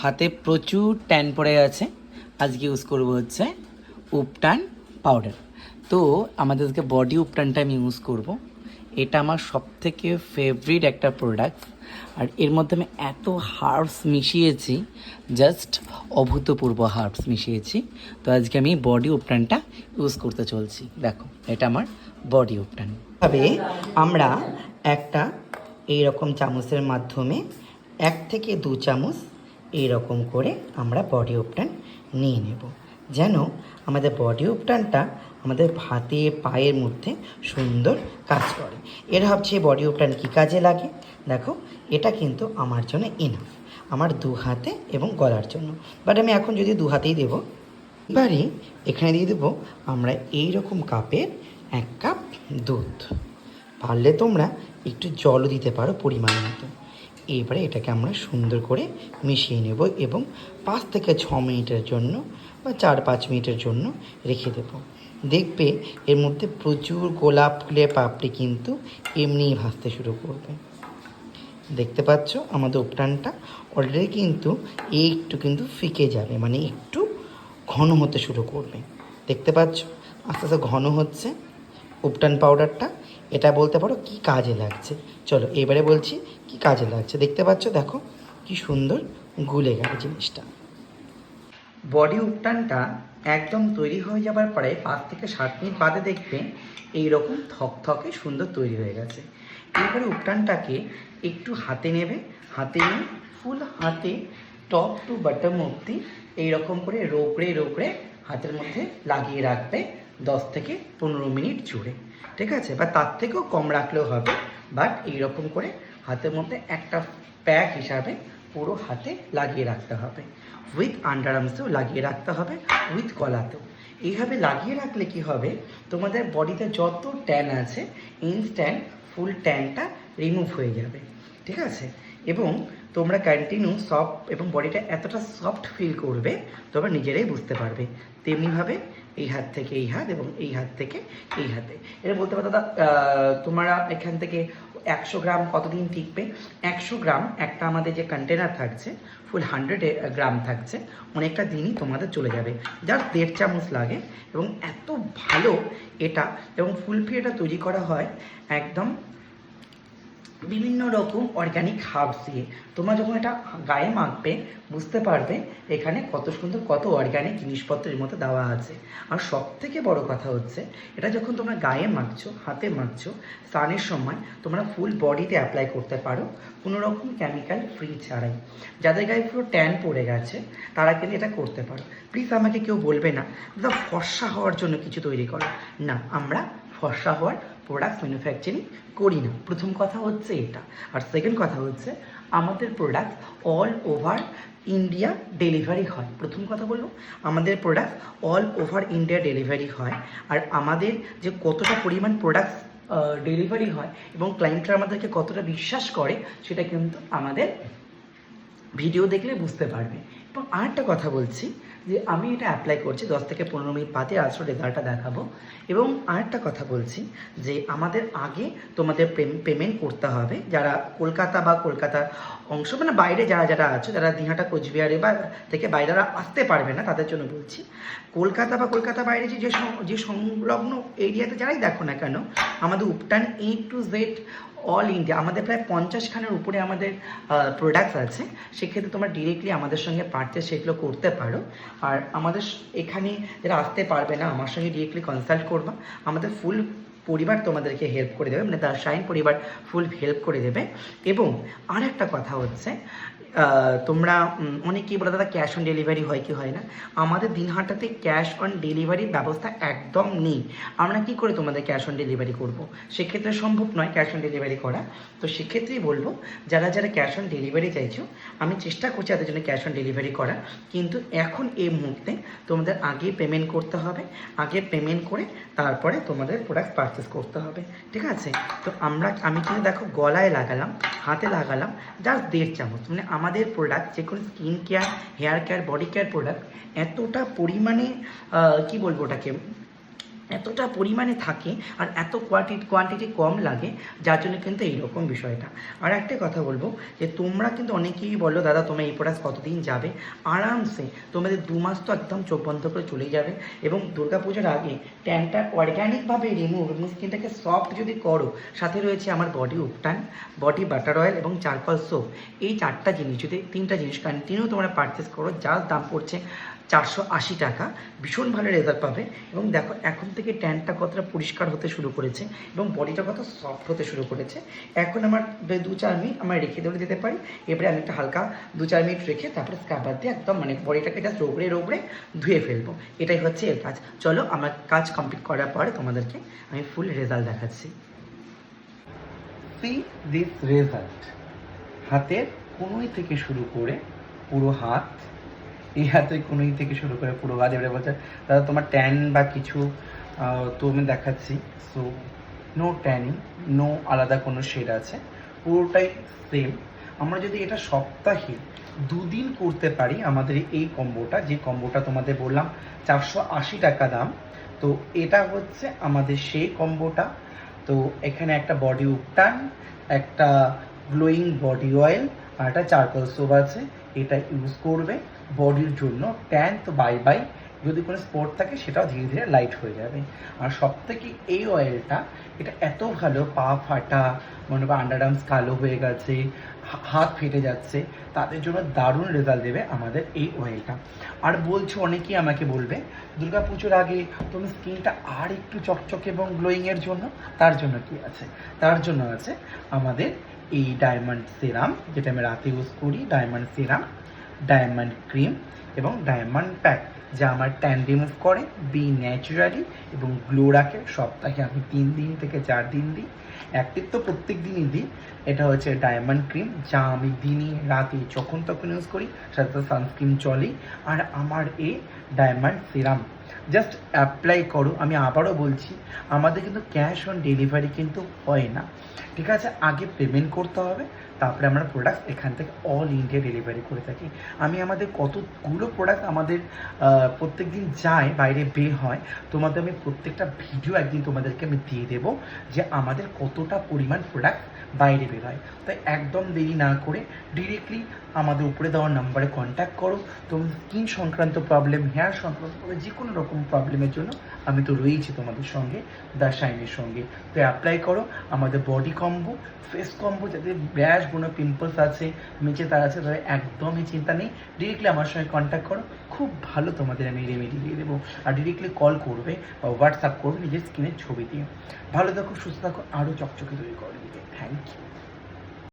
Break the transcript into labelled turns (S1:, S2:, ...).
S1: হাতে প্রচুর ট্যান পড়ে গেছে, আজকে ইউজ করব হচ্ছে উপটান পাউডার। তো আমাদেরকে বডি উপটানটা আমি ইউজ করব। এটা আমার সবথেকে ফেভারিট একটা প্রোডাক্ট, আর এর মধ্যে আমি এত হার্বস মিশিয়েছি, জাস্ট অভূতপূর্ব হার্বস মিশিয়েছি। তো আজকে আমি বডি উপটানটা ইউজ করতে চলছি। দেখো, এটা আমার বডি উপটান। তবে আমরা একটা এইরকম চামচের মাধ্যমে 1 থেকে 2 চামচ এইরকম করে আমরা বডি উপটান নিয়ে নেব, যেন আমাদের বডি উপটানটা আমাদের হাতে পায়ের মধ্যে সুন্দর কাজ করে। এর ভাবছি বডি উপটান কী কাজে লাগে। দেখো, এটা কিন্তু আমার জন্য এনাফ, আমার 2 হাতে এবং গলার জন্য। বাট আমি এখন যদি 2 হাতেই দেবো, এবারে এখানে দিয়ে দেবো আমরা এইরকম কাপের 1 কাপ দুধ। পারলে তোমরা একটু জলও দিতে পারো পরিমাণ মতো। এবারে এটাকে আমরা সুন্দর করে মিশিয়ে নেব এবং 5 থেকে 6 মিনিটের জন্য বা 4-5 মিনিটের জন্য রেখে দেব। দেখবে এর মধ্যে প্রচুর গোলাপ ফুলের পাপড়ি কিন্তু এমনিই ভাসতে শুরু করবে। দেখতে পাচ্ছ আমাদের উপটানটা অলরেডি কিন্তু একটু কিন্তু ফিকে যাবে, মানে একটু ঘন হতে শুরু করবে। দেখতে পাচ্ছ আস্তে আস্তে ঘন হচ্ছে উপটান পাউডারটা। এটা বলতে পারো কি কাজে লাগছে। চলো এবারে বলছি কি কাজে লাগছে। দেখতে পাচ্ছ, দেখো কি সুন্দর গুলে গেল জিনিসটা। বডি উপটানটা একদম তৈরি হয়ে যাবার পরে 5 থেকে 7 মিনিট বাদে দেখবে এইরকম থকথকে সুন্দর তৈরি হয়ে গেছে। এবারে উপটানটাকে একটু হাতে নেবে, হাতে নিয়ে ফুল হাতে টপ টু বটম অবধি এইরকম করে রোগড়ে রোগড়ে হাতের মধ্যে লাগিয়ে রাখবে 10 থেকে 15 মিনিট জুড়ে। ঠিক আছে, বা তার থেকেও কম রাখলেও হবে। বাট এইরকম করে হাতের মধ্যে একটা প্যাক হিসাবে পুরো হাতে লাগিয়ে রাখতে হবে। উইথ আন্ডার আর্মসেও লাগিয়ে রাখতে হবে, উইথ গলাতেও। এইভাবে লাগিয়ে রাখলে কি হবে, তোমাদের বডিতে যত ট্যান আছে ইনস্ট্যান্ট ফুল ট্যানটা রিমুভ হয়ে যাবে। ঠিক আছে, এবং তোমরা কন্টিনিউ সফট এবং বডিটা এতটা সফট ফিল করবে তোমরা নিজেরাই বুঝতে পারবে। তেমনিভাবে এই হাত থেকে এই হাত এবং এই হাত থেকে এই হাতে। এটা বলতে পারো দাদা তোমরা এখান থেকে 100 গ্রাম কতদিন টিকবে? 100 গ্রাম একটা আমাদের যে কন্টেনার থাকছে ফুল 100 গ্রাম থাকছে, অনেকটা দিনই তোমাদের চলে যাবে। জাস্ট 1.5 চামচ লাগে এবং এত ভালো এটা। এবং ফুলফি এটা তৈরি করা হয় একদম বিভিন্ন রকম অর্গ্যানিক হার্বস দিয়ে। তোমরা যখন এটা গায়ে মাখবে বুঝতে পারবে এখানে কত সুন্দর কত অর্গ্যানিক জিনিসপত্রের মধ্যে দেওয়া আছে। আর সব থেকে বড় কথা হচ্ছে এটা যখন তোমরা গায়ে মাখছো, হাতে মাখছো, স্নানের সময় তোমরা ফুল বডিতে অ্যাপ্লাই করতে পারো কোনো রকম কেমিক্যাল ফ্রি ছাড়াই। যাদের গায়ে পুরো ট্যান পড়ে গেছে তারা কিন্তু এটা করতে পারো। প্লিজ আমাকে কেউ বলবে না দাদা ফর্সা হওয়ার জন্য কিছু তৈরি করো। না, আমরা ফর্সা হওয়ার প্রোডাক্ট ম্যানুফ্যাকচারিং করি না। প্রথম কথা হচ্ছে এটা। আর সেকেন্ড কথা হচ্ছে আমাদের product all over India delivery হয়। প্রথম কথা বলবো আমাদের product all over India delivery হয়। আর আমাদের যে কতটা পরিমাণ প্রোডাক্ট ডেলিভারি হয় এবং ক্লায়েন্টরা আমাদেরকে কতটা বিশ্বাস করে সেটা কিন্তু আমাদের ভিডিও দেখলে বুঝতে পারবে। এবং আরেকটা কথা বলছি যে আমি এটা অ্যাপ্লাই করছি 10 থেকে 15 মিনিট বাদে আসলে রেজাল্টটা দেখাবো। এবং আরেকটা কথা বলছি যে আমাদের আগে তোমাদের পেমেন্ট করতে হবে। যারা কলকাতা বা কলকাতার অংশ মানে বাইরে যারা যারা আছো, যারা দিনহাটা কোচবিহারে বা থেকে বাইরেরা আসতে পারবে না তাদের জন্য বলছি, কলকাতা বা কলকাতা বাইরে যে সংলগ্ন এরিয়াতে যারাই দেখো না কেন, আমাদের উপটান A to Z all India আমাদের প্রায় 50 খানের উপরে আমাদের প্রোডাক্টস আছে। সেক্ষেত্রে তোমরা ডিরেক্টলি আমাদের সঙ্গে পারচেস সেগুলো করতে পারো। আর আমাদের এখানে যারা আসতে পারবে না আমার সঙ্গে ডিরেক্টলি কনসাল্ট করবা, আমাদের ফুল পরিবার তোমাদেরকে হেল্প করে দেবে, মানে তার শাইন পরিবার ফুল হেল্প করে দেবে। এবং আর একটা কথা হচ্ছে তোমরা অনেকেই বলে দাদা ক্যাশ অন ডেলিভারি হয় কি হয় না। আমাদের দিনহাটাতে ক্যাশ অন ডেলিভারির ব্যবস্থা একদম নেই। আমরা কি করে তোমাদের ক্যাশ অন ডেলিভারি করব? সেক্ষেত্রে সম্ভব নয় ক্যাশ অন ডেলিভারি করা। তো সেক্ষেত্রেই বলবো যারা যারা ক্যাশ অন ডেলিভারি চাইছো আমি চেষ্টা করছি তাদের জন্য ক্যাশ অন ডেলিভারি করা। কিন্তু এখন এই মুহূর্তে তোমাদের আগে পেমেন্ট করতে হবে। আগে পেমেন্ট করে তারপরে তোমাদের প্রোডাক্ট পারচেস করতে হবে। ঠিক আছে, তো আমি কিন্তু দেখো গলায় লাগালাম, হাতে লাগালাম জাস্ট 1.5 চামচ। মানে আমাদের প্রোডাক্ট যে কোনো skin care, hair care, body care product এতটা পরিমাণে কি বলবো ওটাকে এতটা পরিমাণে থাকে আর এত কোয়ান্টিটি কম লাগে, যার জন্য কিন্তু এইরকম বিষয়টা। আর একটা কথা বলবো যে তোমরা কিন্তু অনেকেই বলো দাদা তোমার এই প্রোডাক্ট কতদিন যাবে, আরামসে তোমাদের 2 মাস তো একদম চোখ বন্ধ করে চলেই যাবে। এবং দুর্গাপুজোর আগে ট্যানটা অর্গ্যানিকভাবে রিমুভ এবং স্কিনটাকে সফট যদি করো, সাথে রয়েছে আমার বডি উপটান, বডি বাটার অয়েল এবং চারকোল সোপ। এই 4টা জিনিস, যদি 3টা জিনিস কন্টিনিউ তোমরা পারচেস করো, যার দাম পড়ছে 480 টাকা, ভীষণ ভালো রেজাল্ট পাবে। এবং দেখো এখন থেকে ট্যানটা কতটা পরিষ্কার হতে শুরু করেছে এবং বডিটা কত সফট হতে শুরু করেছে। এখন আমার 2-4 মিনিট আমার রেখে দিতে পারি, এবারে আমি একটা হালকা 2-4 মিনিট রেখে তারপরে স্ক্রাবার দিয়ে একদম মানে বডিটাকে জাস্ট রোগড়ে ধুয়ে ফেলবো। এটাই হচ্ছে এর কাজ। চলো আমার কাজ কমপ্লিট করার পরে তোমাদেরকে আমি ফুল রেজাল্ট দেখাচ্ছি। C this result. হাতের কোনোই থেকে শুরু করে পুরো হাত, এই হাতের কোনোই থেকে শুরু করে পুরো হাত। এবারে বলছে দাদা তোমার ট্যান বা কিছু, তো আমি দেখাচ্ছি। সো নো ট্যানিং, নো আলাদা কোনো শেড আছে, পুরোটাই সেম। আমরা যদি এটা সপ্তাহে 2 দিন করতে পারি, আমাদের এই কম্বোটা, যে কম্বোটা তোমাদের বললাম 480 টাকা দাম, তো এটা হচ্ছে আমাদের সেই কম্বোটা। তো এখানে একটা বডি উপটান, একটা গ্লোয়িং বডি অয়েল আর একটা চারকোল সোপ আছে। এটা ইউজ করবে বডির জন্য। ট্যান তো বাই বাই, যদি কোনো স্পট থাকে সেটাও ধীরে ধীরে লাইট হয়ে যাবে। আর সব থেকে এই অয়েলটা, এটা এত ভালো, পা ফাটা, মনে করো আন্ডারআর্মস কালো হয়ে গেছে, হাত ফেটে যাচ্ছে, তাদের জন্য দারুণ রেজাল্ট দেবে আমাদের এই অয়েলটা। আর বলছো অনেকেই আমাকে বলবে দুর্গাপুজোর আগে তুমি স্কিনটা আর একটু চকচকে এবং গ্লোয়িংয়ের জন্য, তার জন্য কি আছে? তার জন্য আছে আমাদের এই ডায়মন্ড সিরাম, যেটা আমি রাতে ইউজ করি, ডায়মন্ড সিরাম, ডায়মন্ড ক্রিম এবং ডায়মন্ড প্যাক, যা আমার ট্যান রিমুভ করে, বি ন্যাচারালি এবং গ্লো রাখে। সপ্তাহে আমি 3 দিন থেকে 4 দিন দিই, অ্যাক্টিভ তো প্রত্যেক দিনই দিই। এটা হচ্ছে ডায়মন্ড ক্রিম, যা আমি দিনে রাতে যখন তখন ইউজ করি, সাথে তো সানস্ক্রিন চলেই। আর আমার এই ডায়মন্ড সিরাম জাস্ট অ্যাপ্লাই করো। আমি আবারও বলছি, আমাদের কিন্তু ক্যাশ অন ডেলিভারি কিন্তু হয় না, ঠিক আছে? আগে পেমেন্ট করতে হবে, তারপরে আমরা প্রোডাক্ট এখান থেকে অল ইন্ডিয়া ডেলিভারি করে থাকি। আমি আমাদের কতগুলো প্রোডাক্ট আমাদের প্রত্যেক দিন যায়, বাইরে বের হয়, তোমাদের আমি প্রত্যেকটা ভিডিও একদিন তোমাদেরকে আমি দিয়ে দেবো যে আমাদের কতটা পরিমাণ প্রোডাক্ট বাইরে বের হয়। তাই একদম দেরি না করে ডিরেক্টলি আমাদের উপরে দেওয়ার নাম্বারে কন্ট্যাক্ট করো। তুমি স্কিন সংক্রান্ত প্রবলেম, হেয়ার সংক্রান্ত প্রবলেম, যে কোনো রকম প্রবলেমের জন্য আমি তো রয়েছি তোমাদের সঙ্গে, দ্য শাইনের সঙ্গে। তো অ্যাপ্লাই করো আমাদের বডি কম্বো, ফেস কম্বো, যাদের ব্যাশ কোনো পিম্পলস আছে, মেচে তার আছে, তাদের একদমই চিন্তা নেই, ডিরেক্টলি আমার সঙ্গে কন্ট্যাক্ট করো, খুব ভালো তোমাদের আমি রেমেডি দিয়ে দেবো। আর ডিরেক্টলি কল করবে বা হোয়াটসঅ্যাপ করবে নিজের স্কিনের ছবি দিয়ে। ভালো থাকো, সুস্থ থাকো, আরও চকচকে তৈরি করে দিবে। Thank you.